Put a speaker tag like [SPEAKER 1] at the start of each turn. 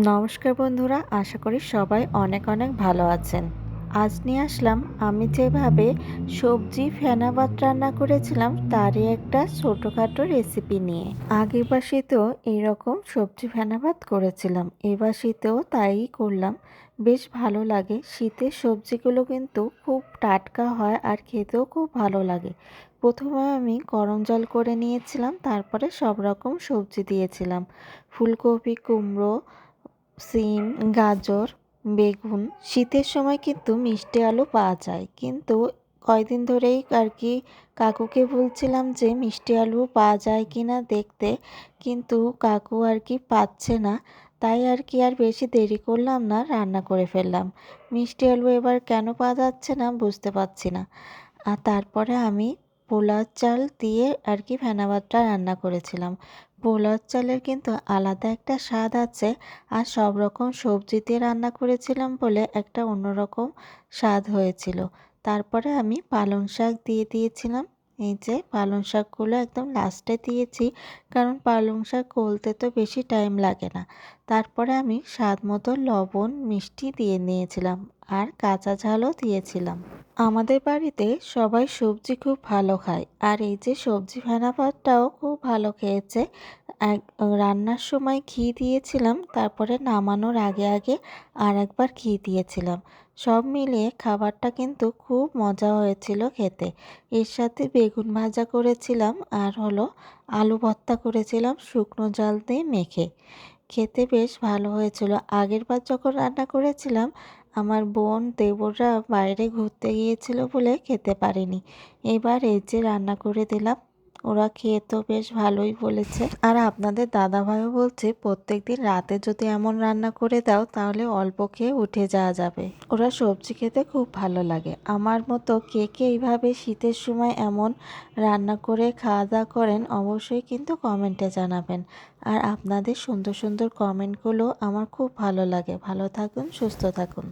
[SPEAKER 1] নমস্কার বন্ধুরা, আশা করি সবাই অনেক অনেক ভালো আছেন। আজ নিয়ে আসলাম আমি যেভাবে সবজি ফেনা ভাত রান্না করেছিলাম তারই একটা ছোটোখাটো রেসিপি নিয়ে। আগের বাসিতেও এইরকম সবজি ফেনা ভাত করেছিলাম, এবার শীতেও তাই করলাম। বেশ ভালো লাগে, শীতের সবজিগুলো কিন্তু খুব টাটকা হয় আর খেতেও খুব ভালো লাগে। প্রথমে আমি গরম জল করে নিয়েছিলাম, তারপরে সব রকম সবজি দিয়েছিলাম, ফুলকপি, কুমড়ো, সিম, গাজর, বেগুন। শীতের সময় কিন্তু মিষ্টি আলু পাওয়া যায়, কিন্তু কয়দিন ধরেই আর কি কাকুকে বলছিলাম যে মিষ্টি আলু পাওয়া যায় কি না দেখতে, কিন্তু কাকু আর কি পাচ্ছে না। তাই আর কি আর বেশি দেরি করলাম না, রান্না করে ফেললাম। মিষ্টি আলু এবার কেন পাওয়া যাচ্ছে না বুঝতে পারছি না। আর তারপরে আমি পোলাও চাল দিয়ে আর কি ফেনা ভাতটা রান্না করেছিলাম। পোলাও চালের কিন্তু আলাদা একটা স্বাদ আছে, আর সব রকম সবজি দিয়ে রান্না করেছিলাম বলে একটা অন্যরকম স্বাদ হয়েছিল। তারপরে আমি পালং শাক দিয়ে দিয়েছিলাম। এই যে পালং শাকগুলো একদম লাস্টে দিয়েছি, কারণ পালং শাক গলতে তো বেশি টাইম লাগে না। তারপরে আমি স্বাদ মতো লবণ মিষ্টি দিয়ে নিয়েছিলাম, আর কাঁচা ঝালও দিয়েছিলাম। আমাদের বাড়িতে সবাই সবজি খুব ভালো খায়, আর এই যে সবজি ফেনা ভাতটাও খুব ভালো খেয়েছে। এক রান্নার সময় ঘি দিয়েছিলাম, তারপরে নামানোর আগে আগে আর একবার ঘি দিয়েছিলাম। সব মিলিয়ে খাবারটা কিন্তু খুব মজা হয়েছিল খেতে। এর সাথে বেগুন ভাজা করেছিলাম, আর হলো আলু ভর্তা করেছিলাম শুকনো জল দিয়ে মেখে। খেতে বেশ ভালো হয়েছিল। আগেরবার যখন রান্না করেছিলাম, আমার বোন দেবররা বাইরে ঘুরতে গিয়েছিল বলে খেতে পারিনি। এবার এই যে রান্না করে দিলাম, ওরা খেয়ে তো বেশ ভালোই বলেছে। আর আপনাদের দাদাভাইও বলছে প্রত্যেকদিন রাতে যদি এমন রান্না করে দাও তাহলে অল্প খেয়ে উঠে যাওয়া যাবে। ওরা সবজি খেতে খুব ভালো লাগে। আমার মতো কে কে এইভাবে শীতের সময় এমন রান্না করে খাওয়া দাওয়া করেন অবশ্যই কিন্তু কমেন্টে জানাবেন। আর আপনাদের সুন্দর সুন্দর কমেন্টগুলো আমার খুব ভালো লাগে। ভালো থাকুন, সুস্থ থাকুন।